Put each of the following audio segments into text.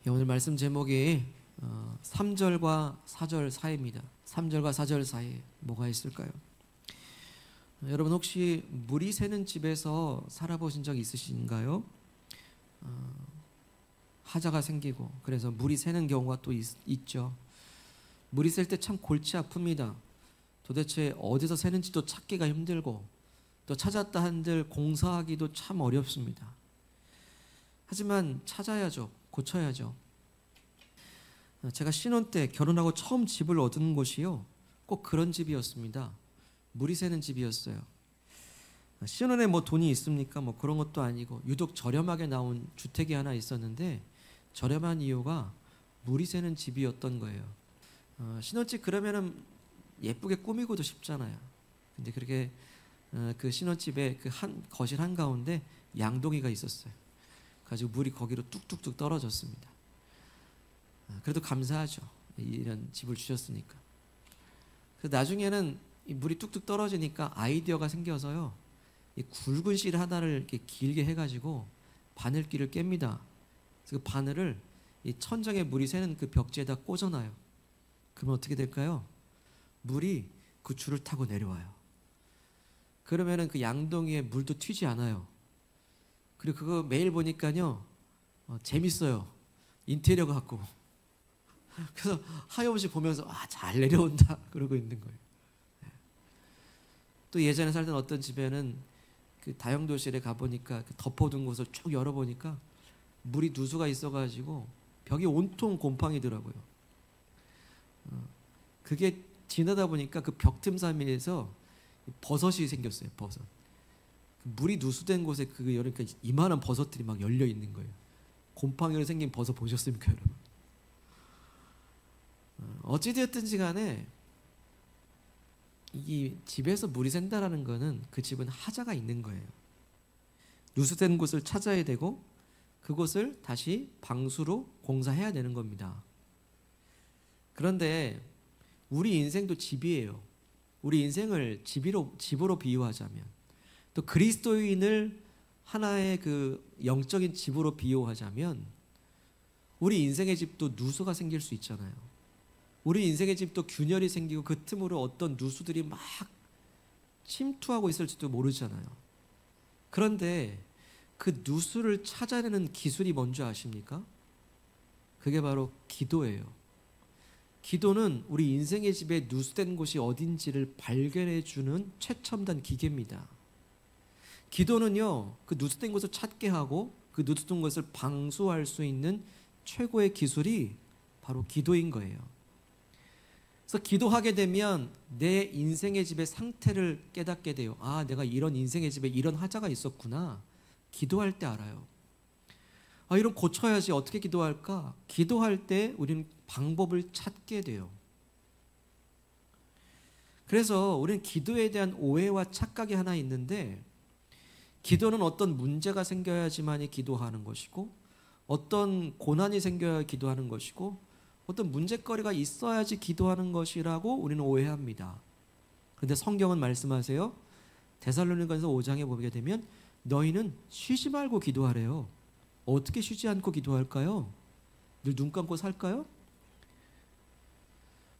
오늘 말씀 제목이 3절과 4절 사이입니다. 3절과 4절 사이에 뭐가 있을까요? 여러분 혹시 물이 새는 집에서 살아보신 적 있으신가요? 하자가 생기고 그래서 물이 새는 경우가 또 있죠. 물이 셀 때 참 골치 아픕니다. 도대체 어디서 새는지도 찾기가 힘들고 또 찾았다 한들 공사하기도 참 어렵습니다. 하지만 찾아야죠. 고쳐야죠. 제가 신혼 때 결혼하고 처음 집을 얻은 곳이요, 꼭 그런 집이었습니다. 물이 새는 집이었어요. 신혼에 뭐 돈이 있습니까? 뭐 그런 것도 아니고 유독 저렴하게 나온 주택이 하나 있었는데 저렴한 이유가 물이 새는 집이었던 거예요. 신혼집 그러면은 예쁘게 꾸미고도 싶잖아요. 근데 그렇게 그 신혼집에 그 거실 한가운데 양동이가 있었어요. 가지고 물이 거기로 뚝뚝뚝 떨어졌습니다. 그래도 감사하죠. 이런 집을 주셨으니까. 그래서 나중에는 이 물이 뚝뚝 떨어지니까 아이디어가 생겨서요, 이 굵은 실 하나를 이렇게 길게 해가지고 바늘기를 깹니다. 그래서 그 바늘을 이 천장에 물이 새는 그 벽지에다 꽂아놔요. 그러면 어떻게 될까요? 물이 그 줄을 타고 내려와요. 그러면은 그 양동이에 물도 튀지 않아요. 그리고 그거 매일 보니까요, 재밌어요. 인테리어 같고. 그래서 하염없이 보면서 잘 내려온다 그러고 있는 거예요. 또 예전에 살던 어떤 집에는 그 다용도실에 가보니까 그 덮어둔 곳을 쭉 열어보니까 물이 누수가 있어가지고 벽이 온통 곰팡이더라고요. 그게 지나다 보니까 그 벽틈 사이에서 버섯이 생겼어요. 버섯. 물이 누수된 곳에 그 열으니까 이만한 버섯들이 막 열려 있는 거예요. 곰팡이로 생긴 버섯 보셨습니까, 여러분? 어찌되었든지 간에 이 집에서 물이 샌다라는 거는 그 집은 하자가 있는 거예요. 누수된 곳을 찾아야 되고 그곳을 다시 방수로 공사해야 되는 겁니다. 그런데 우리 인생도 집이에요. 우리 인생을 집으로 비유하자면, 또 그리스도인을 하나의 그 영적인 집으로 비유하자면 우리 인생의 집도 누수가 생길 수 있잖아요. 우리 인생의 집도 균열이 생기고 그 틈으로 어떤 누수들이 막 침투하고 있을지도 모르잖아요. 그런데 그 누수를 찾아내는 기술이 뭔지 아십니까? 그게 바로 기도예요. 기도는 우리 인생의 집에 누수된 곳이 어딘지를 발견해 주는 최첨단 기계입니다. 기도는요, 그 누수된 곳을 찾게 하고 그 누수된 곳을 방수할 수 있는 최고의 기술이 바로 기도인 거예요. 그래서 기도하게 되면 내 인생의 집의 상태를 깨닫게 돼요. 내가 이런 인생의 집에 이런 하자가 있었구나. 기도할 때 알아요. 이런 고쳐야지. 어떻게 기도할까? 기도할 때 우리는 방법을 찾게 돼요. 그래서 우리는 기도에 대한 오해와 착각이 하나 있는데, 기도는 어떤 문제가 생겨야지만이 기도하는 것이고, 어떤 고난이 생겨야 기도하는 것이고, 어떤 문제거리가 있어야지 기도하는 것이라고 우리는 오해합니다. 그런데 성경은 말씀하세요. 데살로니가서 5장에 보게 되면 너희는 쉬지 말고 기도하래요. 어떻게 쉬지 않고 기도할까요? 늘 눈 감고 살까요?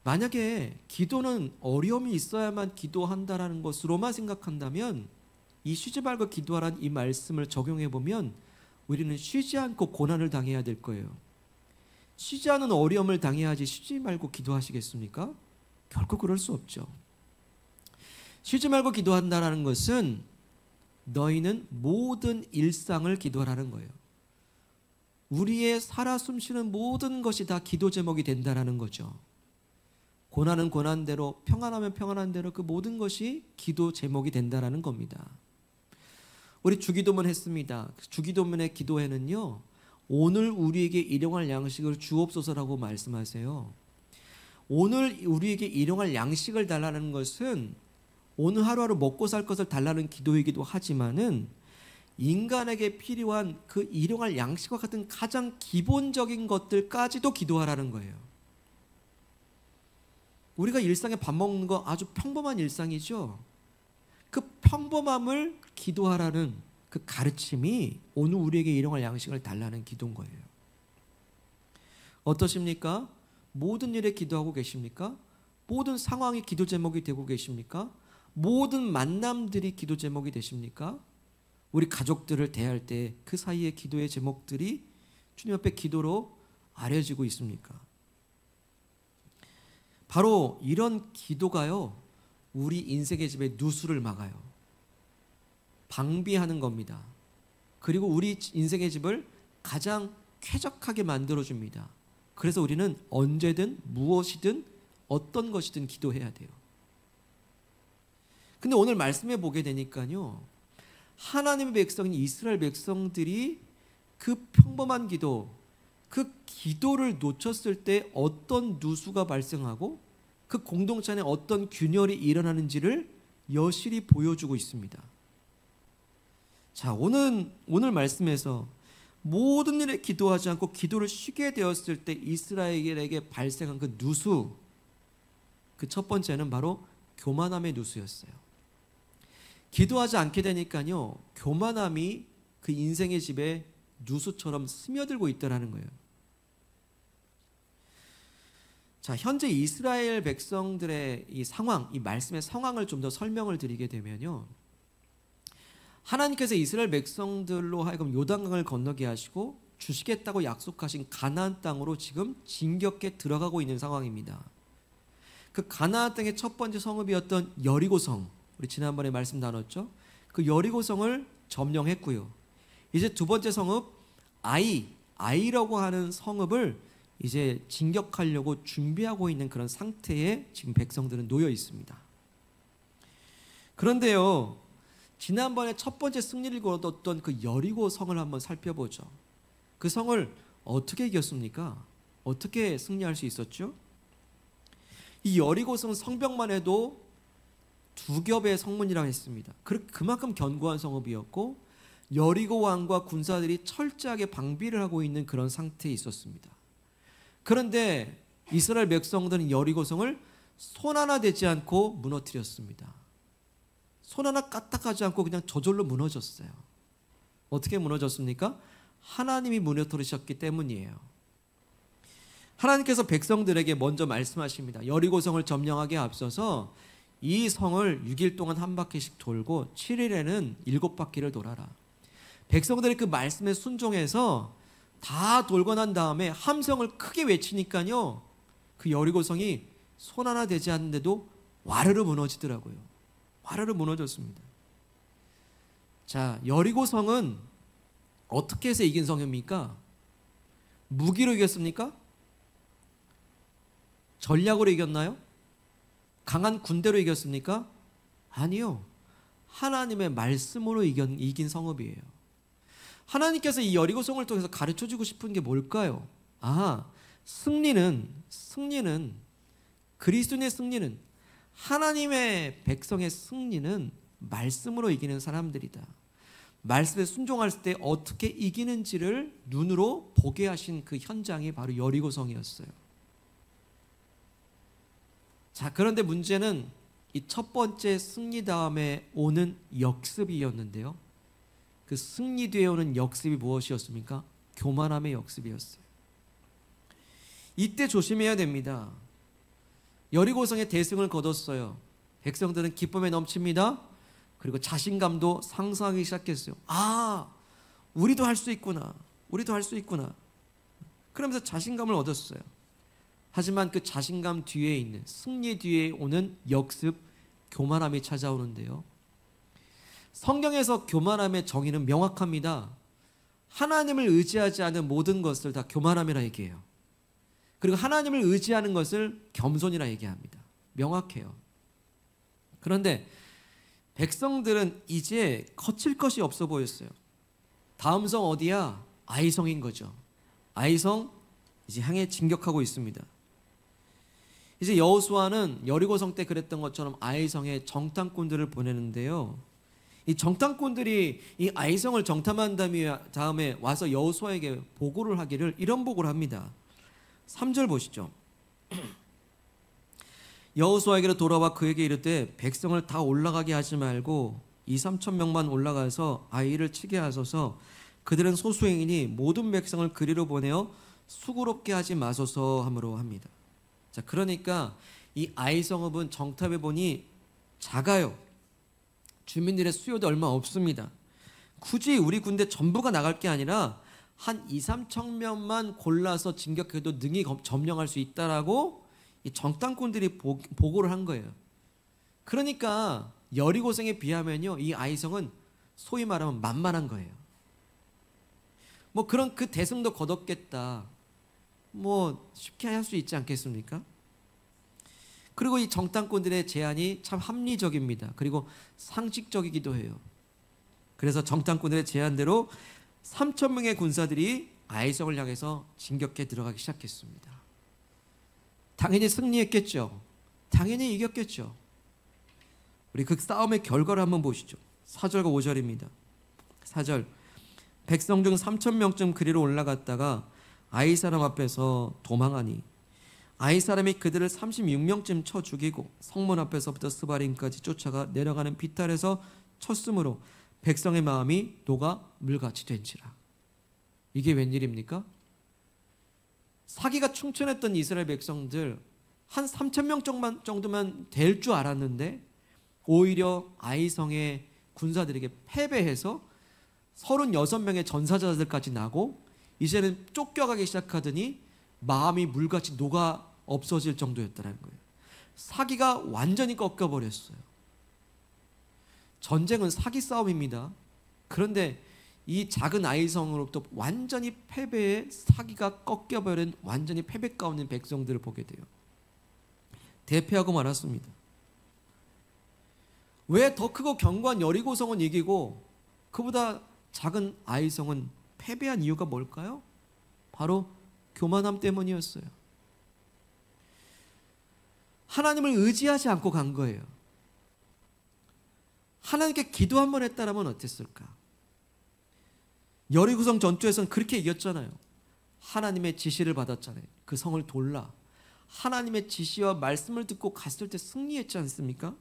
만약에 기도는 어려움이 있어야만 기도한다라는 것으로만 생각한다면, 이 쉬지 말고 기도하라는 이 말씀을 적용해 보면 우리는 쉬지 않고 고난을 당해야 될 거예요. 쉬지 않은 어려움을 당해야지 쉬지 말고 기도하시겠습니까? 결코 그럴 수 없죠. 쉬지 말고 기도한다는 것은 너희는 모든 일상을 기도하라는 거예요. 우리의 살아 숨쉬는 모든 것이 다 기도 제목이 된다는 거죠. 고난은 고난대로, 평안하면 평안한 대로 그 모든 것이 기도 제목이 된다는 겁니다. 우리 주기도문 했습니다. 주기도문의 기도회는요, 오늘 우리에게 일용할 양식을 주옵소서라고 말씀하세요. 오늘 우리에게 일용할 양식을 달라는 것은 오늘 하루하루 먹고 살 것을 달라는 기도이기도 하지만은 인간에게 필요한 그 일용할 양식과 같은 가장 기본적인 것들까지도 기도하라는 거예요. 우리가 일상에 밥 먹는 거 아주 평범한 일상이죠. 그 평범함을 기도하라는 그 가르침이 오늘 우리에게 일용할 양식을 달라는 기도인 거예요. 어떠십니까? 모든 일에 기도하고 계십니까? 모든 상황이 기도 제목이 되고 계십니까? 모든 만남들이 기도 제목이 되십니까? 우리 가족들을 대할 때 그 사이의 기도의 제목들이 주님 앞에 기도로 아려지고 있습니까? 바로 이런 기도가요, 우리 인생의 집에 누수를 막아요. 방비하는 겁니다. 그리고 우리 인생의 집을 가장 쾌적하게 만들어줍니다. 그래서 우리는 언제든 무엇이든 어떤 것이든 기도해야 돼요. 근데 오늘 말씀해 보게 되니까요, 하나님의 백성인 이스라엘 백성들이 그 평범한 기도, 그 기도를 놓쳤을 때 어떤 누수가 발생하고 그 공동체 안에 어떤 균열이 일어나는지를 여실히 보여주고 있습니다. 자, 오늘 말씀에서 모든 일에 기도하지 않고 기도를 쉬게 되었을 때 이스라엘에게 발생한 그 누수, 그 첫 번째는 바로 교만함의 누수였어요. 기도하지 않게 되니까요, 교만함이 그 인생의 집에 누수처럼 스며들고 있다는 거예요. 자, 현재 이스라엘 백성들의 이 상황, 이 말씀의 상황을 좀 더 설명을 드리게 되면요, 하나님께서 이스라엘 백성들로 하여금 요단강을 건너게 하시고 주시겠다고 약속하신 가나안 땅으로 지금 진격해 들어가고 있는 상황입니다. 그 가나안 땅의 첫 번째 성읍이었던 여리고성, 우리 지난번에 말씀 나눴죠. 그 여리고성을 점령했고요. 이제 두 번째 성읍 아이라고 하는 성읍을 이제 진격하려고 준비하고 있는 그런 상태에 지금 백성들은 놓여 있습니다. 그런데요, 지난번에 첫 번째 승리를 거뒀던 그 여리고 성을 한번 살펴보죠. 그 성을 어떻게 이겼습니까? 어떻게 승리할 수 있었죠? 이 여리고 성 성벽만 해도 2겹의 성문이라고 했습니다. 그만큼 견고한 성읍이었고 여리고 왕과 군사들이 철저하게 방비를 하고 있는 그런 상태에 있었습니다. 그런데 이스라엘 백성들은 여리고성을 손 하나 대지 않고 무너뜨렸습니다. 손 하나 까딱하지 않고 그냥 저절로 무너졌어요. 어떻게 무너졌습니까? 하나님이 무너뜨리셨기 때문이에요. 하나님께서 백성들에게 먼저 말씀하십니다. 여리고성을 점령하기에 앞서서 이 성을 6일 동안 한 바퀴씩 돌고 7일에는 7바퀴를 돌아라. 백성들이 그 말씀에 순종해서 다 돌고 난 다음에 함성을 크게 외치니까요, 그 여리고성이 손 하나 대지 않는데도 와르르 무너지더라고요. 와르르 무너졌습니다. 자, 여리고성은 어떻게 해서 이긴 성입니까? 무기로 이겼습니까? 전략으로 이겼나요? 강한 군대로 이겼습니까? 아니요. 하나님의 말씀으로 이긴 성읍이에요. 하나님께서 이 여리고성을 통해서 가르쳐주고 싶은 게 뭘까요? 승리는 그리스도인의 승리는, 하나님의 백성의 승리는 말씀으로 이기는 사람들이다. 말씀에 순종할 때 어떻게 이기는지를 눈으로 보게 하신 그 현장이 바로 여리고성이었어요. 자, 그런데 문제는 이 첫 번째 승리 다음에 오는 역습이었는데요, 그 승리 뒤에 오는 역습이 무엇이었습니까? 교만함의 역습이었어요. 이때 조심해야 됩니다. 여리고성의 대승을 거뒀어요. 백성들은 기쁨에 넘칩니다. 그리고 자신감도 상승하기 시작했어요. 우리도 할 수 있구나. 우리도 할 수 있구나. 그러면서 자신감을 얻었어요. 하지만 그 자신감 뒤에 있는, 승리 뒤에 오는 역습, 교만함이 찾아오는데요, 성경에서 교만함의 정의는 명확합니다. 하나님을 의지하지 않은 모든 것을 다 교만함이라 얘기해요. 그리고 하나님을 의지하는 것을 겸손이라 얘기합니다. 명확해요. 그런데 백성들은 이제 거칠 것이 없어 보였어요. 다음 성 어디야? 아이성인 거죠. 아이성 이제 향해 진격하고 있습니다. 이제 여호수아는 여리고성 때 그랬던 것처럼 아이성에 정탐꾼들을 보내는데요, 이 정탐꾼들이 이 아이성을 정탐한 다음에 와서 여호수아에게 보고를 하기를 이런 보고를 합니다. 3절 보시죠. 여호수아에게로 돌아와 그에게 이르되 백성을 다 올라가게 하지 말고 2-3천 명만 올라가서 아이를 치게 하소서. 그들은 소수행이니 모든 백성을 그리로 보내어 수고롭게 하지 마소서 함으로 합니다. 자, 그러니까 이 아이 성읍은 정탐해 보니 작아요. 주민들의 수요도 얼마 없습니다. 굳이 우리 군대 전부가 나갈 게 아니라 한 2, 3천 명만 골라서 진격해도 능히 점령할 수 있다라고 이 정탐꾼들이 보고를 한 거예요. 그러니까 여리고성에 비하면요, 이 아이성은 소위 말하면 만만한 거예요. 뭐 그런 그 대승도 거뒀겠다, 뭐 쉽게 할 수 있지 않겠습니까? 그리고 이 정탐꾼들의 제안이 참 합리적입니다. 그리고 상식적이기도 해요. 그래서 정탐꾼들의 제안대로 3천 명의 군사들이 아이성을 향해서 진격해 들어가기 시작했습니다. 당연히 승리했겠죠. 당연히 이겼겠죠. 우리 그 싸움의 결과를 한번 보시죠. 4절과 5절입니다. 4절, 백성 중 3천 명쯤 그리로 올라갔다가 아이 사람 앞에서 도망하니 아이 사람이 그들을 36명쯤 쳐 죽이고 성문 앞에서부터 스바림까지 쫓아가 내려가는 비탈에서 쳤으므로 백성의 마음이 녹아 물같이 된지라. 이게 웬일입니까? 사기가 충천했던 이스라엘 백성들 한 3천 명 정도만 될 줄 알았는데 오히려 아이성의 군사들에게 패배해서 36명의 전사자들까지 나고 이제는 쫓겨가기 시작하더니 마음이 물같이 녹아 없어질 정도였다는 거예요. 사기가 완전히 꺾여버렸어요. 전쟁은 사기 싸움입니다. 그런데 이 작은 아이성으로부터 완전히 패배해 사기가 꺾여버린 완전히 패배 가운데 백성들을 보게 돼요. 대패하고 말았습니다. 왜 더 크고 견고한 여리고성은 이기고 그보다 작은 아이성은 패배한 이유가 뭘까요? 바로 교만함 때문이었어요. 하나님을 의지하지 않고 간 거예요. 하나님께 기도 한번 했다라면 어땠을까? 여리고성 전투에서는 그렇게 이겼잖아요. 하나님의 지시를 받았잖아요. 그 성을 돌라. 하나님의 지시와 말씀을 듣고 갔을 때 승리했지 않습니까?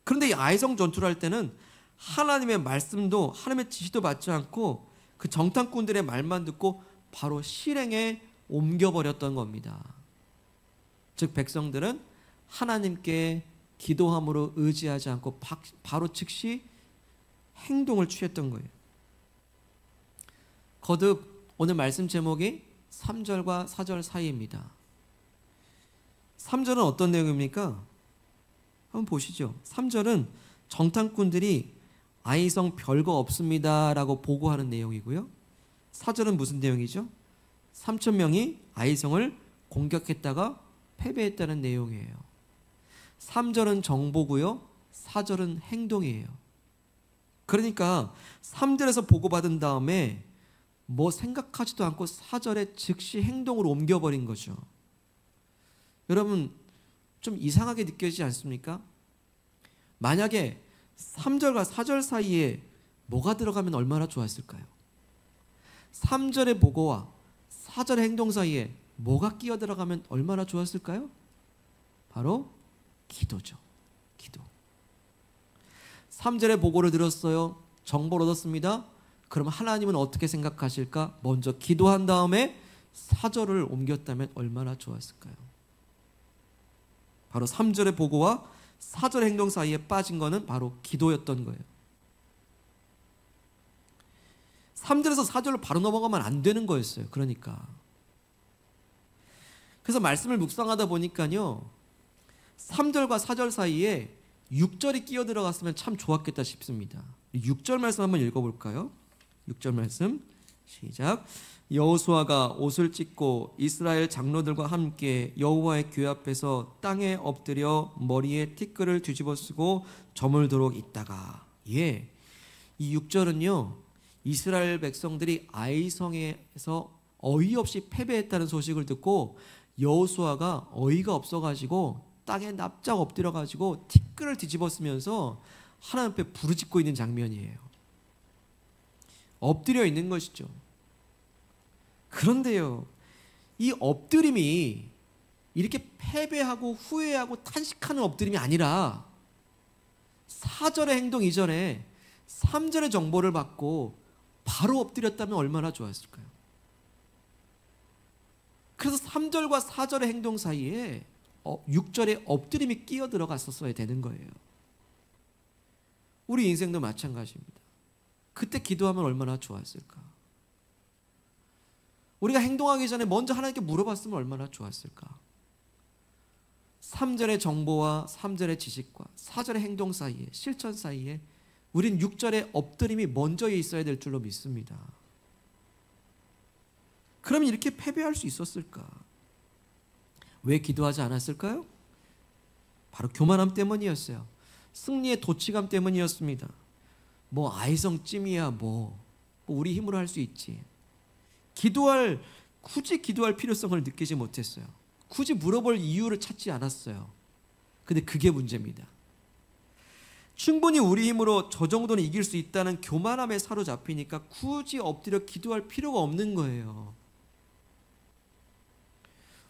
그런데 이 아이성 전투를 할 때는 하나님의 말씀도 하나님의 지시도 받지 않고 그 정탐꾼들의 말만 듣고 바로 실행에 옮겨버렸던 겁니다. 즉 백성들은 하나님께 기도함으로 의지하지 않고 바로 즉시 행동을 취했던 거예요. 거듭 오늘 말씀 제목이 3절과 4절 사이입니다. 3절은 어떤 내용입니까? 한번 보시죠. 3절은 정탐꾼들이 아이성 별거 없습니다 라고 보고하는 내용이고요. 4절은 무슨 내용이죠? 3천 명이 아이성을 공격했다가 패배했다는 내용이에요. 3절은 정보고요. 4절은 행동이에요. 그러니까 3절에서 보고받은 다음에 뭐 생각하지도 않고 4절에 즉시 행동으로 옮겨버린 거죠. 여러분 좀 이상하게 느껴지지 않습니까? 만약에 3절과 4절 사이에 뭐가 들어가면 얼마나 좋았을까요? 3절의 보고와 4절의 행동 사이에 뭐가 끼어 들어가면 얼마나 좋았을까요? 바로 기도죠. 기도. 3절의 보고를 들었어요. 정보를 얻었습니다. 그럼 하나님은 어떻게 생각하실까? 먼저 기도한 다음에 4절을 옮겼다면 얼마나 좋았을까요? 바로 3절의 보고와 4절의 행동 사이에 빠진 거는 바로 기도였던 거예요. 3절에서 4절로 바로 넘어가면 안 되는 거였어요. 그러니까. 그래서 말씀을 묵상하다 보니까요. 3절과 4절 사이에 6절이 끼어 들어갔으면 참 좋았겠다 싶습니다. 6절 말씀 한번 읽어볼까요? 6절 말씀 시작. 여호수아가 옷을 찢고 이스라엘 장로들과 함께 여호와의 궤 앞에서 땅에 엎드려 머리에 티끌을 뒤집어 쓰고 저물도록 있다가 이 6절은요 이스라엘 백성들이 아이성에서 어이없이 패배했다는 소식을 듣고 여호수아가 어이가 없어가지고 땅에 납작 엎드려가지고 티끌을 뒤집어 쓰면서 하나님 앞에 부르짖고 있는 장면이에요. 엎드려 있는 것이죠. 그런데요, 이 엎드림이 이렇게 패배하고 후회하고 탄식하는 엎드림이 아니라 4절의 행동 이전에 3절의 정보를 받고 바로 엎드렸다면 얼마나 좋았을까요? 그래서 3절과 4절의 행동 사이에 6절의 엎드림이 끼어 들어갔었어야 되는 거예요. 우리 인생도 마찬가지입니다. 그때 기도하면 얼마나 좋았을까? 우리가 행동하기 전에 먼저 하나님께 물어봤으면 얼마나 좋았을까? 3절의 정보와 3절의 지식과 4절의 행동 사이에, 실천 사이에 우린 6절의 엎드림이 먼저 있어야 될 줄로 믿습니다. 그럼 이렇게 패배할 수 있었을까? 왜 기도하지 않았을까요? 바로 교만함 때문이었어요. 승리의 도취감 때문이었습니다. 뭐 아이성 찜이야 뭐 우리 힘으로 할 수 있지. 굳이 기도할 필요성을 느끼지 못했어요. 굳이 물어볼 이유를 찾지 않았어요. 근데 그게 문제입니다. 충분히 우리 힘으로 저 정도는 이길 수 있다는 교만함에 사로잡히니까 굳이 엎드려 기도할 필요가 없는 거예요.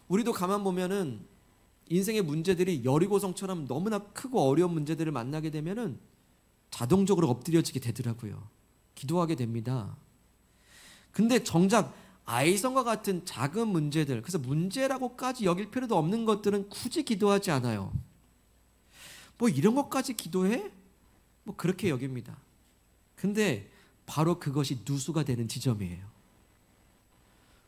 우리도 가만 보면은 인생의 문제들이 여리고성처럼 너무나 크고 어려운 문제들을 만나게 되면은 자동적으로 엎드려지게 되더라고요. 기도하게 됩니다. 근데 정작 아이성과 같은 작은 문제들, 그래서 문제라고까지 여길 필요도 없는 것들은 굳이 기도하지 않아요. 뭐 이런 것까지 기도해? 뭐 그렇게 여깁니다. 근데 바로 그것이 누수가 되는 지점이에요.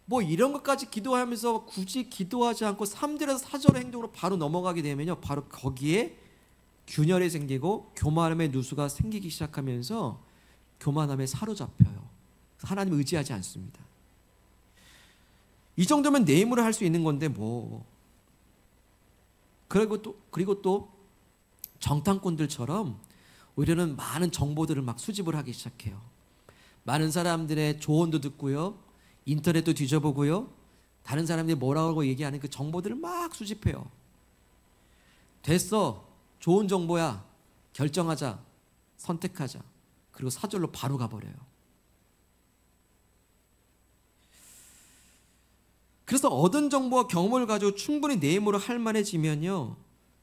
뭐 이런 것까지 기도하면서 굳이 기도하지 않고 3절에서 4절의 행동으로 바로 넘어가게 되면요, 바로 거기에 균열이 생기고 교만함의 누수가 생기기 시작하면서 교만함에 사로잡혀요. 하나님 의지하지 않습니다. 이 정도면 내 힘으로 할 수 있는 건데 뭐. 그리고 또 정탐꾼들처럼 우리는 많은 정보들을 막 수집을 하기 시작해요. 많은 사람들의 조언도 듣고요, 인터넷도 뒤져보고요, 다른 사람들이 뭐라고 얘기하는 그 정보들을 막 수집해요. 됐어, 좋은 정보야, 결정하자, 선택하자. 그리고 4절로 바로 가버려요. 그래서 얻은 정보와 경험을 가지고 충분히 내 힘으로 할 만해지면요,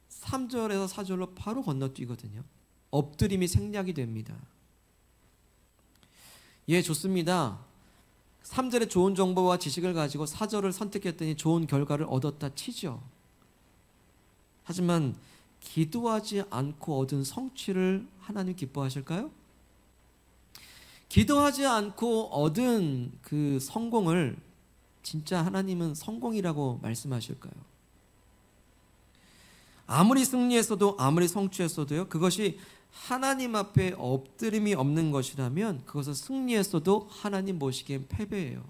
3절에서 4절로 바로 건너뛰거든요. 엎드림이 생략이 됩니다. 예, 좋습니다. 3절에 좋은 정보와 지식을 가지고 4절을 선택했더니 좋은 결과를 얻었다 치죠. 하지만 기도하지 않고 얻은 성취를 하나님 기뻐하실까요? 기도하지 않고 얻은 그 성공을 진짜 하나님은 성공이라고 말씀하실까요? 아무리 승리했어도 아무리 성취했어도요, 그것이 하나님 앞에 엎드림이 없는 것이라면 그것은 승리했어도 하나님 보시기엔 패배예요.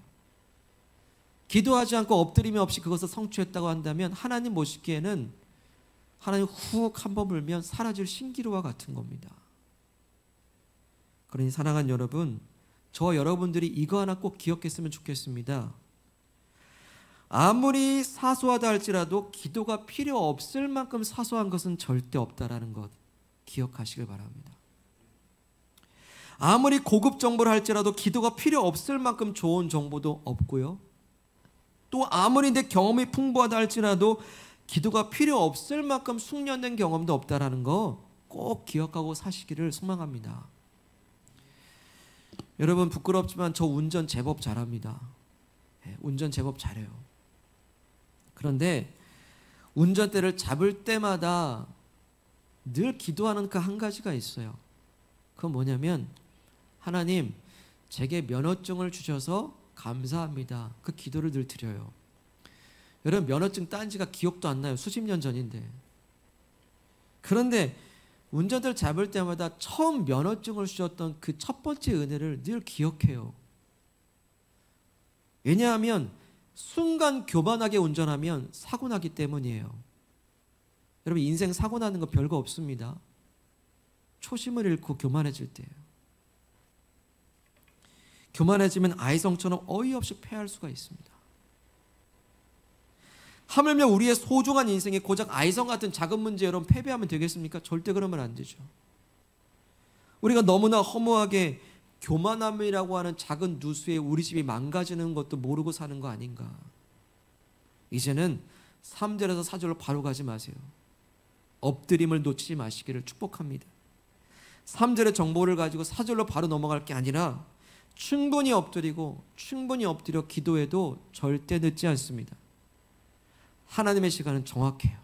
기도하지 않고 엎드림이 없이 그것을 성취했다고 한다면 하나님 보시기에는 하나님 훅 한번 불면 사라질 신기루와 같은 겁니다. 그러니 사랑하는 여러분, 저 여러분들이 이거 하나 꼭 기억했으면 좋겠습니다. 아무리 사소하다 할지라도 기도가 필요 없을 만큼 사소한 것은 절대 없다라는 것 기억하시길 바랍니다. 아무리 고급 정보를 할지라도 기도가 필요 없을 만큼 좋은 정보도 없고요, 또 아무리 내 경험이 풍부하다 할지라도 기도가 필요 없을 만큼 숙련된 경험도 없다라는 거 꼭 기억하고 사시기를 소망합니다. 여러분, 부끄럽지만 저 운전 제법 잘합니다. 운전 제법 잘해요. 그런데 운전대를 잡을 때마다 늘 기도하는 그 한 가지가 있어요. 그건 뭐냐면, 하나님, 제게 면허증을 주셔서 감사합니다. 그 기도를 늘 드려요. 여러분, 면허증 딴 지가 기억도 안 나요. 수십 년 전인데. 그런데 운전대를 잡을 때마다 처음 면허증을 주셨던 그 첫 번째 은혜를 늘 기억해요. 왜냐하면 순간 교만하게 운전하면 사고 나기 때문이에요. 여러분, 인생 사고 나는 거 별거 없습니다. 초심을 잃고 교만해질 때예요. 교만해지면 아이성처럼 어이없이 패할 수가 있습니다. 하물며 우리의 소중한 인생에 고작 아이성 같은 작은 문제 여러분 패배하면 되겠습니까? 절대 그러면 안 되죠. 우리가 너무나 허무하게 교만함이라고 하는 작은 누수에 우리 집이 망가지는 것도 모르고 사는 거 아닌가. 이제는 3절에서 4절로 바로 가지 마세요. 엎드림을 놓치지 마시기를 축복합니다. 3절의 정보를 가지고 4절로 바로 넘어갈 게 아니라 충분히 엎드리고 충분히 엎드려 기도해도 절대 늦지 않습니다. 하나님의 시간은 정확해요.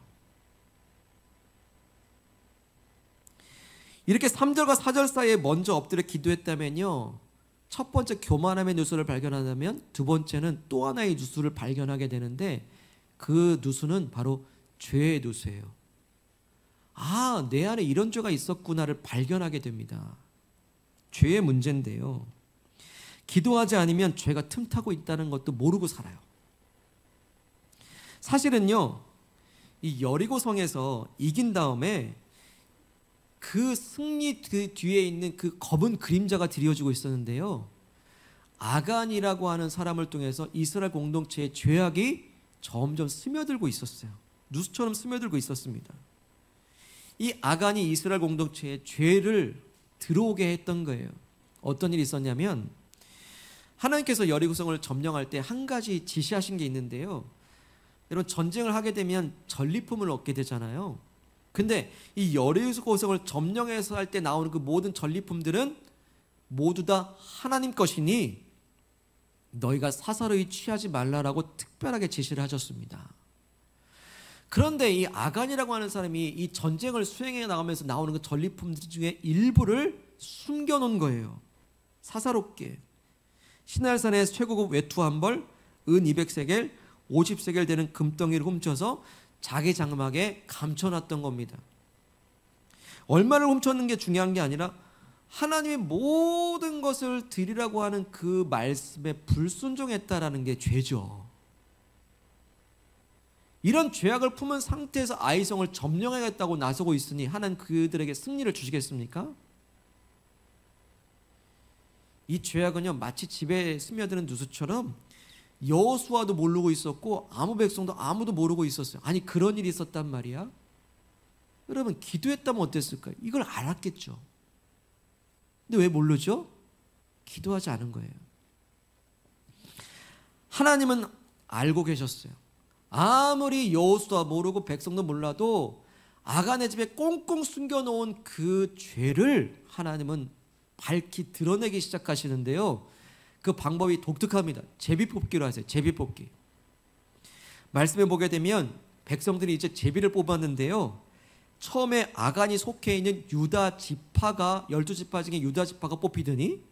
이렇게 3절과 4절 사이에 먼저 엎드려 기도했다면요, 첫 번째 교만함의 누수를 발견한다면 두 번째는 또 하나의 누수를 발견하게 되는데, 그 누수는 바로 죄의 누수예요. 아, 내 안에 이런 죄가 있었구나를 발견하게 됩니다. 죄의 문제인데요, 기도하지 않으면 죄가 틈타고 있다는 것도 모르고 살아요. 사실은요, 이 여리고성에서 이긴 다음에 그 승리 그 뒤에 있는 그 검은 그림자가 드리워지고 있었는데요, 아간이라고 하는 사람을 통해서 이스라엘 공동체의 죄악이 점점 스며들고 있었어요. 누수처럼 스며들고 있었습니다. 이 아간이 이스라엘 공동체의 죄를 들어오게 했던 거예요. 어떤 일이 있었냐면, 하나님께서 여리고성을 점령할 때 한 가지 지시하신 게 있는데요, 여러분, 전쟁을 하게 되면 전리품을 얻게 되잖아요. 근데 이 여리고성을 점령해서 할 때 나오는 그 모든 전리품들은 모두 다 하나님 것이니 너희가 사사로이 취하지 말라라고 특별하게 지시를 하셨습니다. 그런데 이 아간이라고 하는 사람이 이 전쟁을 수행해 나가면서 나오는 그 전리품들 중에 일부를 숨겨놓은 거예요. 사사롭게. 시날산의 최고급 외투 한 벌, 은 200세겔, 50세겔 되는 금덩이를 훔쳐서 자기 장막에 감춰놨던 겁니다. 얼마를 훔쳤는 게 중요한 게 아니라 하나님의 모든 것을 드리라고 하는 그 말씀에 불순종했다라는 게 죄죠. 이런 죄악을 품은 상태에서 아이성을 점령하겠다고 나서고 있으니 하나님 그들에게 승리를 주시겠습니까? 이 죄악은요, 마치 집에 스며드는 누수처럼 여호수아도 모르고 있었고 아무 백성도 아무도 모르고 있었어요. 아니, 그런 일이 있었단 말이야? 여러분, 기도했다면 어땠을까요? 이걸 알았겠죠. 근데 왜 모르죠? 기도하지 않은 거예요. 하나님은 알고 계셨어요. 아무리 여호수아 모르고 백성도 몰라도 아간의 집에 꽁꽁 숨겨놓은 그 죄를 하나님은 밝히 드러내기 시작하시는데요, 그 방법이 독특합니다. 제비뽑기로 하세요. 제비뽑기. 말씀에 보게 되면 백성들이 이제 제비를 뽑았는데요, 처음에 아간이 속해 있는 유다 지파가 12지파 중에 유다 지파가 뽑히더니,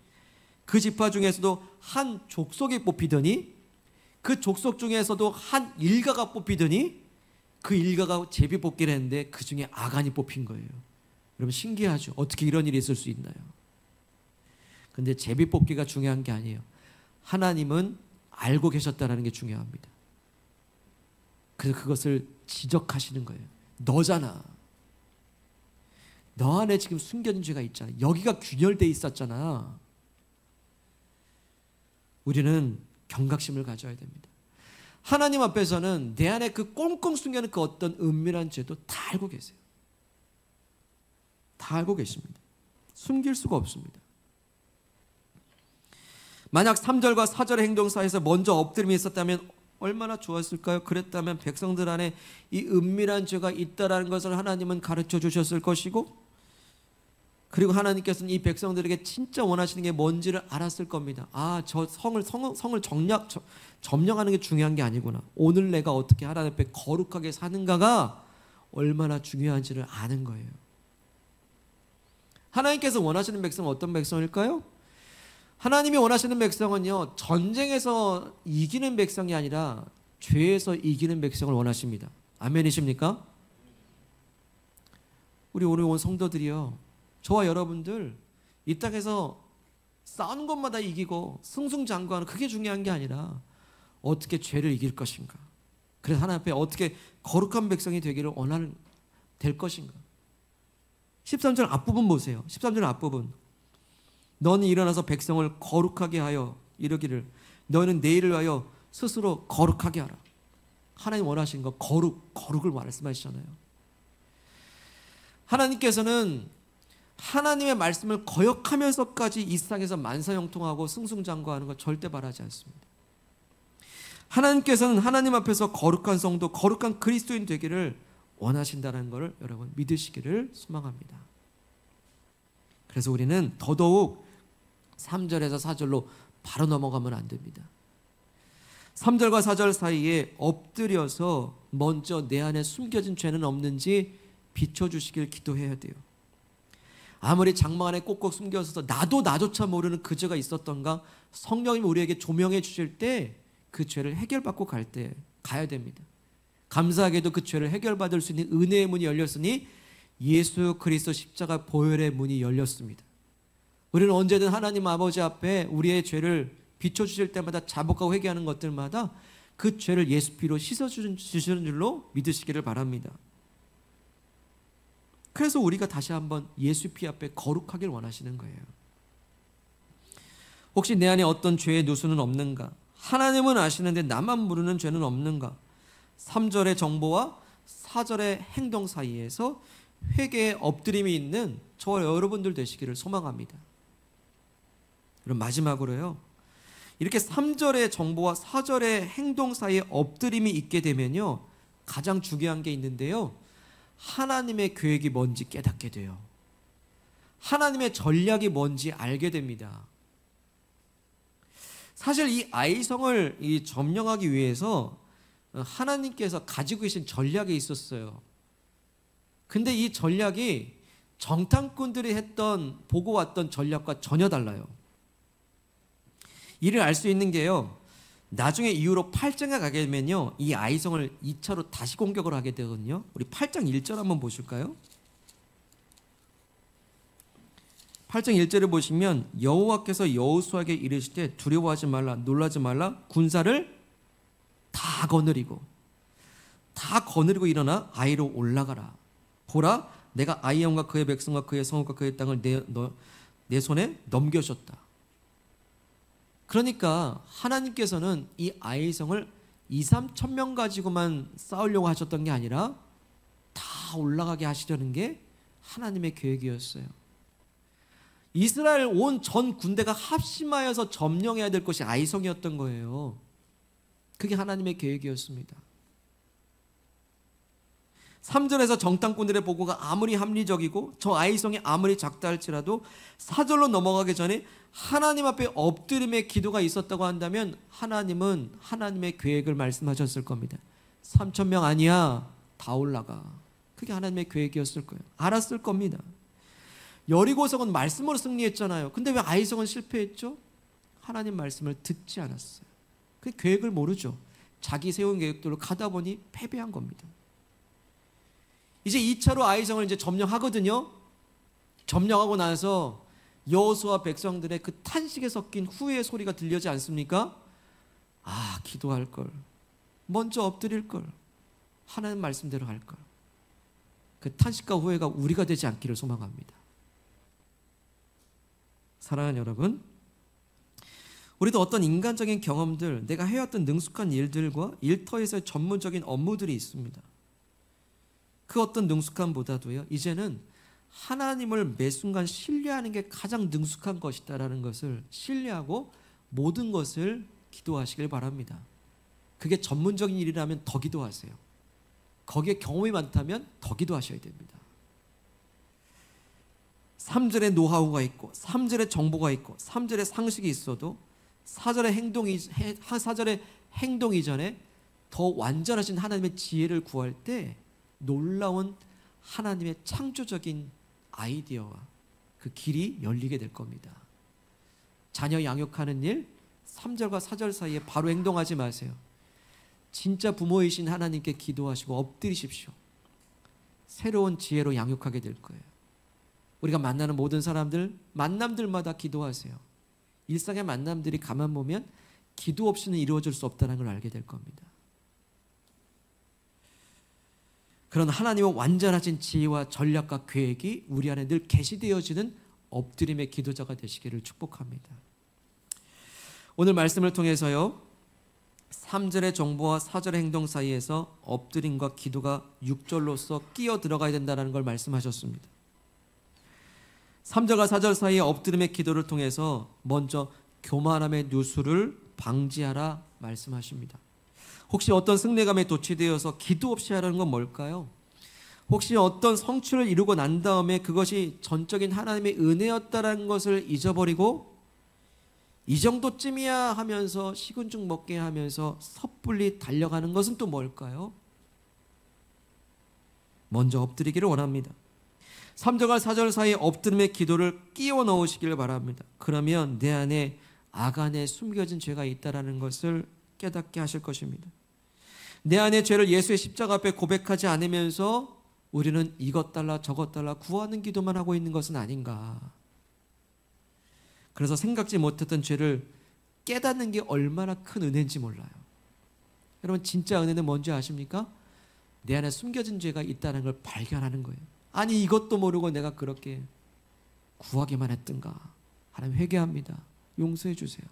그 지파 중에서도 한 족속이 뽑히더니, 그 족속 중에서도 한 일가가 뽑히더니, 그 일가가 제비뽑기를 했는데 그 중에 아간이 뽑힌 거예요. 여러분, 신기하죠? 어떻게 이런 일이 있을 수 있나요? 근데 제비뽑기가 중요한 게 아니에요. 하나님은 알고 계셨다는 게 중요합니다. 그래서 그것을 지적하시는 거예요. 너잖아. 너 안에 지금 숨겨진 죄가 있잖아. 여기가 균열되어 있었잖아. 우리는 경각심을 가져야 됩니다. 하나님 앞에서는 내 안에 그 꽁꽁 숨겨놓은 그 어떤 은밀한 죄도 다 알고 계세요. 다 알고 계십니다. 숨길 수가 없습니다. 만약 3절과 4절의 행동 사이에서 먼저 엎드림이 있었다면 얼마나 좋았을까요? 그랬다면 백성들 안에 이 은밀한 죄가 있다라는 것을 하나님은 가르쳐 주셨을 것이고, 그리고 하나님께서는 이 백성들에게 진짜 원하시는 게 뭔지를 알았을 겁니다. 아, 저 성을 점령하는 게 중요한 게 아니구나. 오늘 내가 어떻게 하나님 앞에 거룩하게 사는가가 얼마나 중요한지를 아는 거예요. 하나님께서 원하시는 백성은 어떤 백성일까요? 하나님이 원하시는 백성은요, 전쟁에서 이기는 백성이 아니라 죄에서 이기는 백성을 원하십니다. 아멘이십니까? 우리 오늘 온 성도들이요, 저와 여러분들 이 땅에서 싸우는 것마다 이기고 승승장구하는, 그게 중요한 게 아니라 어떻게 죄를 이길 것인가. 그래서 하나님 앞에 어떻게 거룩한 백성이 되기를 될 것인가. 13절 앞부분 보세요. 13절 앞부분. 너는 일어나서 백성을 거룩하게 하여 이르기를, 너는 내 일을 위하여 스스로 거룩하게 하라. 하나님 원하신 거 거룩을 말씀하시잖아요. 하나님께서는 하나님의 말씀을 거역하면서까지 이 세상에서 만사형통하고 승승장구하는 거 절대 바라지 않습니다. 하나님께서는 하나님 앞에서 거룩한 성도, 거룩한 그리스도인 되기를 원하신다는 것을 여러분 믿으시기를 소망합니다. 그래서 우리는 더더욱 3절에서 4절로 바로 넘어가면 안 됩니다. 3절과 4절 사이에 엎드려서 먼저 내 안에 숨겨진 죄는 없는지 비춰주시길 기도해야 돼요. 아무리 장막 안에 꼭꼭 숨겨서 나도 나조차 모르는 그 죄가 있었던가 성령님이 우리에게 조명해 주실 때 그 죄를 해결받고 갈 때 가야 됩니다. 감사하게도 그 죄를 해결받을 수 있는 은혜의 문이 열렸으니 예수 그리스도 십자가 보혈의 문이 열렸습니다. 우리는 언제든 하나님 아버지 앞에 우리의 죄를 비춰주실 때마다 자복하고 회개하는 것들마다 그 죄를 예수 피로 씻어주시는 줄로 믿으시기를 바랍니다. 그래서 우리가 다시 한번 예수 피 앞에 거룩하길 원하시는 거예요. 혹시 내 안에 어떤 죄의 누수는 없는가? 하나님은 아시는데 나만 모르는 죄는 없는가? 3절의 정보와 4절의 행동 사이에서 회개의 엎드림이 있는 저와 여러분들 되시기를 소망합니다. 그럼 마지막으로요, 이렇게 3절의 정보와 4절의 행동 사이에 엎드림이 있게 되면요, 가장 중요한 게 있는데요, 하나님의 계획이 뭔지 깨닫게 돼요. 하나님의 전략이 뭔지 알게 됩니다. 사실 이 아이성을 점령하기 위해서 하나님께서 가지고 계신 전략이 있었어요. 근데 이 전략이 정탐꾼들이 보고 왔던 전략과 전혀 달라요. 이를 알 수 있는 게요, 나중에 이후로 8장에 가게 되면요, 이 아이성을 2차로 다시 공격을 하게 되거든요. 우리 8장 1절 한번 보실까요? 8장 1절을 보시면 여호와께서 여호수아에게 이르시되 두려워하지 말라, 놀라지 말라, 군사를 다 거느리고 일어나 아이로 올라가라. 보라, 내가 아이 영과 그의 백성과 그의 성읍과 그의 땅을 내 손에 넘겨줬다. 그러니까 하나님께서는 이 아이성을 2-3천 명 가지고만 싸우려고 하셨던 게 아니라 다 올라가게 하시려는 게 하나님의 계획이었어요. 이스라엘 온 전 군대가 합심하여서 점령해야 될 것이 아이성이었던 거예요. 그게 하나님의 계획이었습니다. 3절에서 정탐꾼들의 보고가 아무리 합리적이고 저 아이성이 아무리 작다 할지라도 4절로 넘어가기 전에 하나님 앞에 엎드림의 기도가 있었다고 한다면 하나님은 하나님의 계획을 말씀하셨을 겁니다. 3천 명 아니야, 다 올라가. 그게 하나님의 계획이었을 거예요. 알았을 겁니다. 여리고성은 말씀으로 승리했잖아요. 근데 왜 아이성은 실패했죠? 하나님 말씀을 듣지 않았어요. 그 계획을 모르죠. 자기 세운 계획대로 가다 보니 패배한 겁니다. 이제 2차로 아이성을 이제 점령하거든요. 점령하고 나서 여호수아 백성들의 그 탄식에 섞인 후회의 소리가 들려지 않습니까? 아, 기도할 걸, 먼저 엎드릴 걸, 하나님 말씀대로 할 걸. 그 탄식과 후회가 우리가 되지 않기를 소망합니다. 사랑하는 여러분, 우리도 어떤 인간적인 경험들, 내가 해왔던 능숙한 일들과 일터에서의 전문적인 업무들이 있습니다. 그 어떤 능숙함보다도요, 이제는 하나님을 매 순간 신뢰하는 게 가장 능숙한 것이다라는 것을 신뢰하고 모든 것을 기도하시길 바랍니다. 그게 전문적인 일이라면 더 기도하세요. 거기에 경험이 많다면 더 기도하셔야 됩니다. 3절의 노하우가 있고 3절의 정보가 있고 3절의 상식이 있어도 4절의 행동 이전에 더 완전하신 하나님의 지혜를 구할 때 놀라운 하나님의 창조적인 아이디어와 그 길이 열리게 될 겁니다. 자녀 양육하는 일 3절과 4절 사이에 바로 행동하지 마세요. 진짜 부모이신 하나님께 기도하시고 엎드리십시오. 새로운 지혜로 양육하게 될 거예요. 우리가 만나는 모든 사람들, 만남들마다 기도하세요. 일상의 만남들이 가만 보면 기도 없이는 이루어질 수 없다는 걸 알게 될 겁니다. 그런 하나님의 완전하신 지혜와 전략과 계획이 우리 안에 늘 계시되어지는 엎드림의 기도자가 되시기를 축복합니다. 오늘 말씀을 통해서요, 3절의 정보와 4절의 행동 사이에서 엎드림과 기도가 6절로서 끼어 들어가야 된다는 걸 말씀하셨습니다. 3절과 4절 사이의 엎드림의 기도를 통해서 먼저 교만함의 누수를 방지하라 말씀하십니다. 혹시 어떤 승리감에 도취되어서 기도 없이 하라는 건 뭘까요? 혹시 어떤 성취를 이루고 난 다음에 그것이 전적인 하나님의 은혜였다라는 것을 잊어버리고 이 정도쯤이야 하면서 식은 죽 먹게 하면서 섣불리 달려가는 것은 또 뭘까요? 먼저 엎드리기를 원합니다. 3절과 4절 사이에 엎드림의 기도를 끼워 넣으시기를 바랍니다. 그러면 내 안에 악안에 숨겨진 죄가 있다는 것을 깨닫게 하실 것입니다. 내 안에 죄를 예수의 십자가 앞에 고백하지 않으면서 우리는 이것 달라 저것 달라 구하는 기도만 하고 있는 것은 아닌가. 그래서 생각지 못했던 죄를 깨닫는 게 얼마나 큰 은혜인지 몰라요. 여러분, 진짜 은혜는 뭔지 아십니까? 내 안에 숨겨진 죄가 있다는 걸 발견하는 거예요. 아니, 이것도 모르고 내가 그렇게 구하기만 했던가. 하나님, 회개합니다. 용서해 주세요.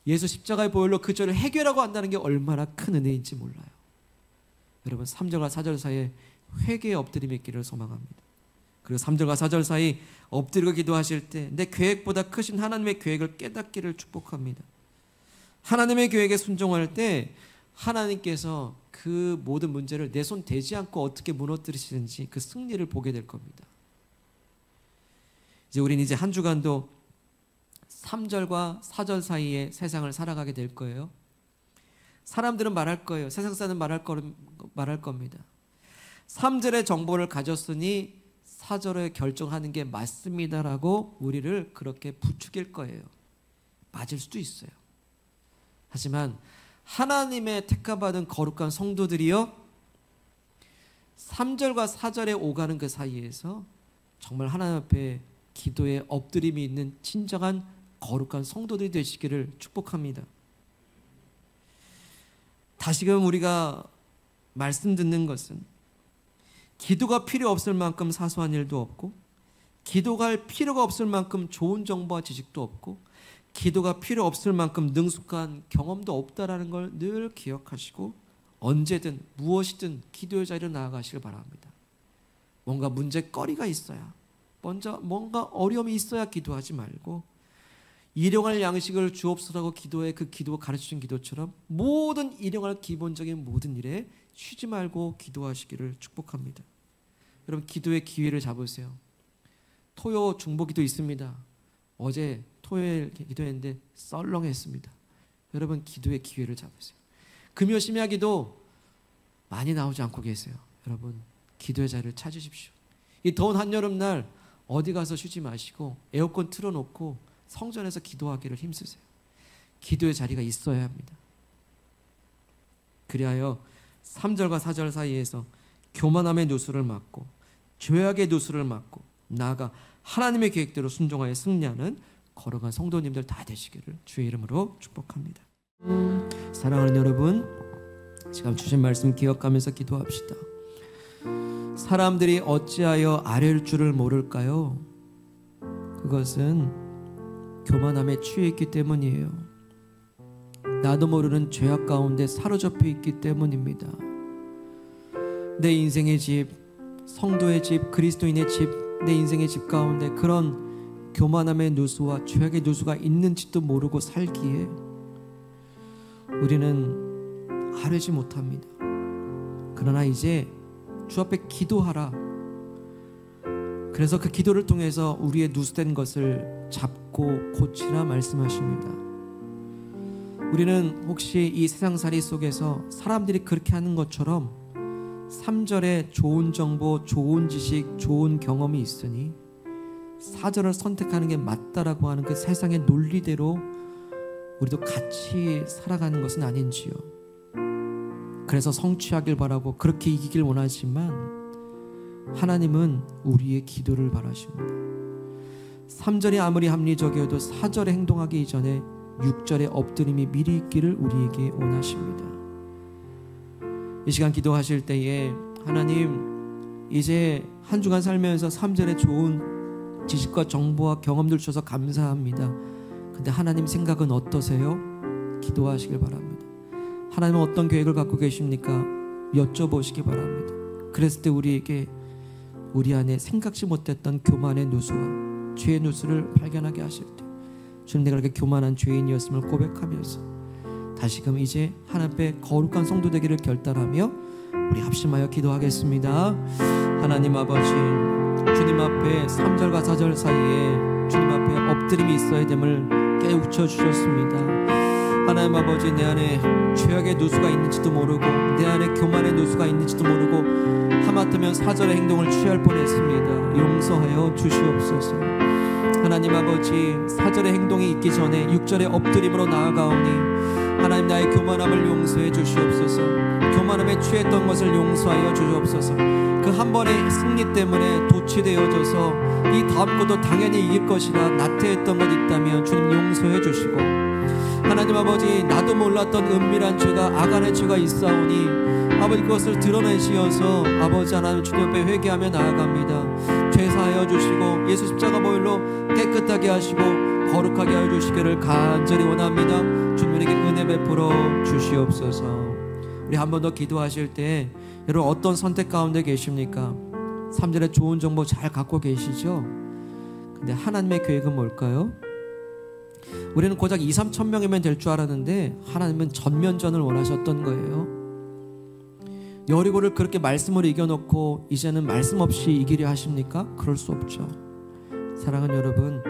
예수 십자가의 보혈로 그 죄를 해결하고 한다는 게 얼마나 큰 은혜인지 몰라요. 여러분, 3절과 4절 사이에 회개의 엎드림이 있기를 소망합니다. 그리고 3절과 4절 사이 엎드리고 기도하실 때 내 계획보다 크신 하나님의 계획을 깨닫기를 축복합니다. 하나님의 계획에 순종할 때 하나님께서 그 모든 문제를 내 손 대지 않고 어떻게 무너뜨리시는지 그 승리를 보게 될 겁니다. 우리는 이제 한 주간도 3절과 4절 사이에 세상을 살아가게 될 거예요. 사람들은 말할 거예요. 세상 사람은 말할 겁니다. 3절의 정보를 가졌으니 4절에 결정하는 게 맞습니다라고 우리를 그렇게 부추길 거예요. 맞을 수도 있어요. 하지만 하나님의 택함받은 거룩한 성도들이요, 3절과 4절에 오가는 그 사이에서 정말 하나님 앞에 기도에 엎드림이 있는 진정한 거룩한 성도들이 되시기를 축복합니다. 다시금 우리가 말씀 듣는 것은 기도가 필요 없을 만큼 사소한 일도 없고, 기도가 할 필요가 없을 만큼 좋은 정보와 지식도 없고, 기도가 필요 없을 만큼 능숙한 경험도 없다라는 걸 늘 기억하시고 언제든 무엇이든 기도의 자리로 나아가시길 바랍니다. 뭔가 문제거리가 있어야, 먼저 뭔가 어려움이 있어야 기도하지 말고, 일용할 양식을 주옵소서라고 기도해 그 기도 가르쳐준 기도처럼 모든 일용할 기본적인 모든 일에 쉬지 말고 기도하시기를 축복합니다. 여러분, 기도의 기회를 잡으세요. 토요 중보기도 있습니다. 어제 토요일 기도했는데 썰렁했습니다. 여러분, 기도의 기회를 잡으세요. 금요 심야기도 많이 나오지 않고 계세요. 여러분, 기도의 자리를 찾으십시오. 이 더운 한여름날 어디 가서 쉬지 마시고 에어컨 틀어놓고 성전에서 기도하기를 힘쓰세요. 기도의 자리가 있어야 합니다. 그리하여 3절과 4절 사이에서 교만함의 누수를 막고 죄악의 누수를 막고 나아가 하나님의 계획대로 순종하여 승리하는 거룩한 성도님들 다 되시기를 주의 이름으로 축복합니다. 사랑하는 여러분, 지금 주신 말씀 기억하면서 기도합시다. 사람들이 어찌하여 아뢰일 줄을 모를까요? 그것은 교만함에 취해 있기 때문이에요. 나도 모르는 죄악 가운데 사로잡혀 있기 때문입니다. 내 인생의 집, 성도의 집, 그리스도인의 집, 내 인생의 집 가운데 그런 교만함의 누수와 죄악의 누수가 있는지도 모르고 살기에 우리는 아뢰지 못합니다. 그러나 이제 주 앞에 기도하라. 그래서 그 기도를 통해서 우리의 누수된 것을 잡고 고치라 말씀하십니다. 우리는 혹시 이 세상살이 속에서 사람들이 그렇게 하는 것처럼 3절에 좋은 정보, 좋은 지식, 좋은 경험이 있으니 4절을 선택하는 게 맞다라고 하는 그 세상의 논리대로 우리도 같이 살아가는 것은 아닌지요. 그래서 성취하길 바라고 그렇게 이기길 원하지만 하나님은 우리의 기도를 바라십니다. 3절이 아무리 합리적이어도 4절에 행동하기 이전에 6절의 엎드림이 미리 있기를 우리에게 원하십니다. 이 시간 기도하실 때에 하나님, 이제 한 주간 살면서 3절에 좋은 지식과 정보와 경험들 주셔서 감사합니다. 근데 하나님 생각은 어떠세요? 기도하시길 바랍니다. 하나님은 어떤 계획을 갖고 계십니까? 여쭤보시기 바랍니다. 그랬을 때 우리에게 우리 안에 생각지 못했던 교만의 누수와 죄의 누수를 발견하게 하실 때 주님, 내가 그렇게 교만한 죄인이었음을 고백하면서 다시금 이제 하나님 앞에 거룩한 성도 되기를 결단하며 우리 합심하여 기도하겠습니다. 하나님 아버지, 주님 앞에 3절과 4절 사이에 주님 앞에 엎드림이 있어야 됨을 깨우쳐 주셨습니다. 하나님 아버지, 내 안에 죄악의 누수가 있는지도 모르고 내 안에 교만의 누수가 있는지도 모르고 하마터면 사절의 행동을 취할 뻔했습니다. 용서하여 주시옵소서. 하나님 아버지, 사절의 행동이 있기 전에 6절의 엎드림으로 나아가오니 하나님, 나의 교만함을 용서해 주시옵소서. 교만함에 취했던 것을 용서하여 주시옵소서. 그 한 번의 승리 때문에 도취되어져서 이 다음 것도 당연히 이길 것이라 나태했던 것 있다면 주님 용서해 주시고, 하나님 아버지, 나도 몰랐던 은밀한 죄가, 아간의 죄가 있사오니 아버지, 그것을 드러내시어서 아버지 하나님 주님 앞에 회개하며 나아갑니다. 죄 사하여 주시고 예수 십자가 보혈로 깨끗하게 하시고 거룩하게 하여 주시기를 간절히 원합니다. 주님에게 은혜 베풀어 주시옵소서. 우리 한 번 더 기도하실 때 여러분 어떤 선택 가운데 계십니까? 3절에 좋은 정보 잘 갖고 계시죠? 근데 하나님의 계획은 뭘까요? 우리는 고작 2, 3천 명이면 될 줄 알았는데 하나님은 전면전을 원하셨던 거예요. 여리고를 그렇게 말씀으로 이겨놓고 이제는 말씀 없이 이기려 하십니까? 그럴 수 없죠. 사랑하는 여러분,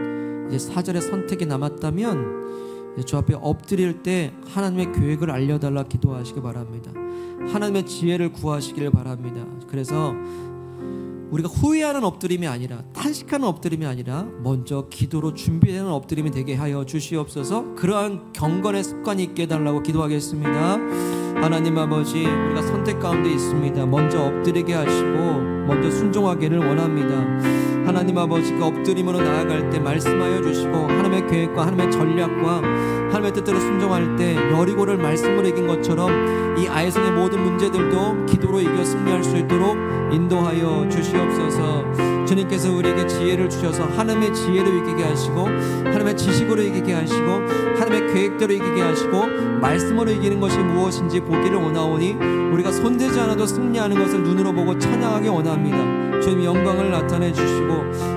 이제 4절의 선택이 남았다면 주 앞에 엎드릴 때 하나님의 계획을 알려달라 기도하시기 바랍니다. 하나님의 지혜를 구하시길 바랍니다. 그래서 우리가 후회하는 엎드림이 아니라, 탄식하는 엎드림이 아니라 먼저 기도로 준비되는 엎드림이 되게 하여 주시옵소서. 그러한 경건의 습관이 있게 해달라고 기도하겠습니다. 하나님 아버지, 우리가 선택 가운데 있습니다. 먼저 엎드리게 하시고 먼저 순종하기를 원합니다. 하나님 아버지, 그 엎드림으로 나아갈 때 말씀하여 주시고 하나님의 계획과 하나님의 전략과 하나님의 뜻대로 순종할 때 여리고를 말씀으로 이긴 것처럼 이 아이성의 모든 문제들도 기도로 이겨 승리할 수 있도록 인도하여 주시옵소서. 주님께서 우리에게 지혜를 주셔서 하나님의 지혜로 이기게 하시고 하나님의 지식으로 이기게 하시고 하나님의 계획대로 이기게 하시고 말씀으로 이기는 것이 무엇인지 보기를 원하오니 우리가 손대지 않아도 승리하는 것을 눈으로 보고 찬양하기 원합니다. 주님 영광을 나타내 주시고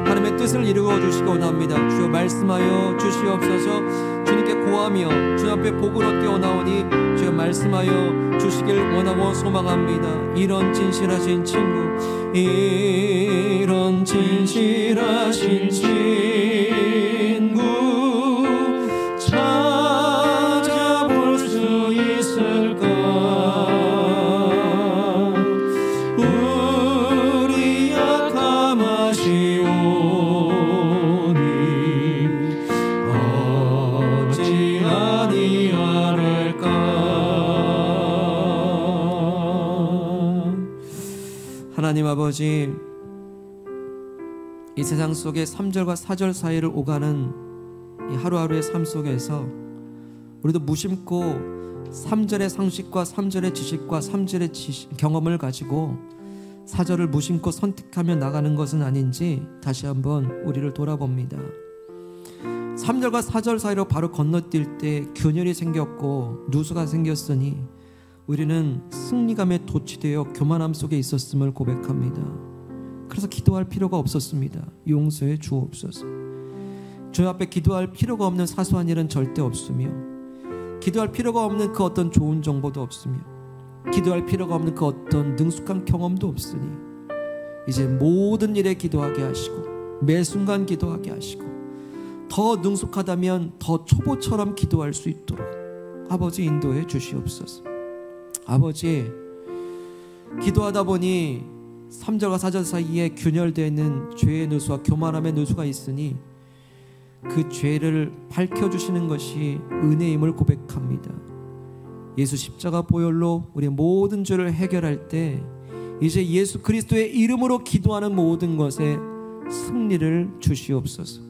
하나님의 뜻을 이루어 주시기 원합니다. 주여 말씀하여 주시옵소서. 주님께 고하며 주 앞에 복을 얻게 원하오니 주여 말씀하여 주시길 원하고 소망합니다. 이런 진실하신 친구, 이런 진실하신 친구 찾아볼 수 있을까? 우리 약함하시오니 어찌 아니하랄까? 하나님 아버지, 이 세상 속에 3절과 4절 사이를 오가는 이 하루하루의 삶 속에서 우리도 무심코 3절의 상식과 3절의 지식과 3절의 경험을 가지고 4절을 무심코 선택하며 나가는 것은 아닌지 다시 한번 우리를 돌아봅니다. 3절과 4절 사이로 바로 건너뛸 때 균열이 생겼고 누수가 생겼으니 우리는 승리감에 도취되어 교만함 속에 있었음을 고백합니다. 그래서 기도할 필요가 없었습니다. 용서해 주옵소서. 주 앞에 기도할 필요가 없는 사소한 일은 절대 없으며 기도할 필요가 없는 그 어떤 좋은 정보도 없으며 기도할 필요가 없는 그 어떤 능숙한 경험도 없으니 이제 모든 일에 기도하게 하시고 매 순간 기도하게 하시고 더 능숙하다면 더 초보처럼 기도할 수 있도록 아버지 인도해 주시옵소서. 아버지, 기도하다 보니 3절과 4절 사이에 균열되어 있는 죄의 누수와 교만함의 누수가 있으니 그 죄를 밝혀주시는 것이 은혜임을 고백합니다. 예수 십자가 보혈로 우리 모든 죄를 해결할 때 이제 예수 그리스도의 이름으로 기도하는 모든 것에 승리를 주시옵소서.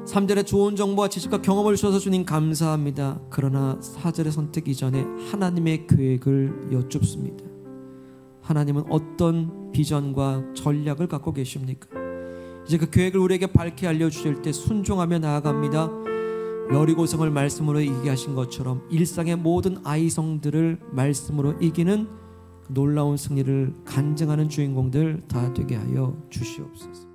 3절에 좋은 정보와 지식과 경험을 주셔서 주님 감사합니다. 그러나 4절의 선택 이전에 하나님의 계획을 여쭙습니다. 하나님은 어떤 비전과 전략을 갖고 계십니까? 이제 그 계획을 우리에게 밝게 알려주실 때 순종하며 나아갑니다. 여리고성을 말씀으로 이기게 하신 것처럼 일상의 모든 아이성들을 말씀으로 이기는 놀라운 승리를 간증하는 주인공들 다 되게 하여 주시옵소서.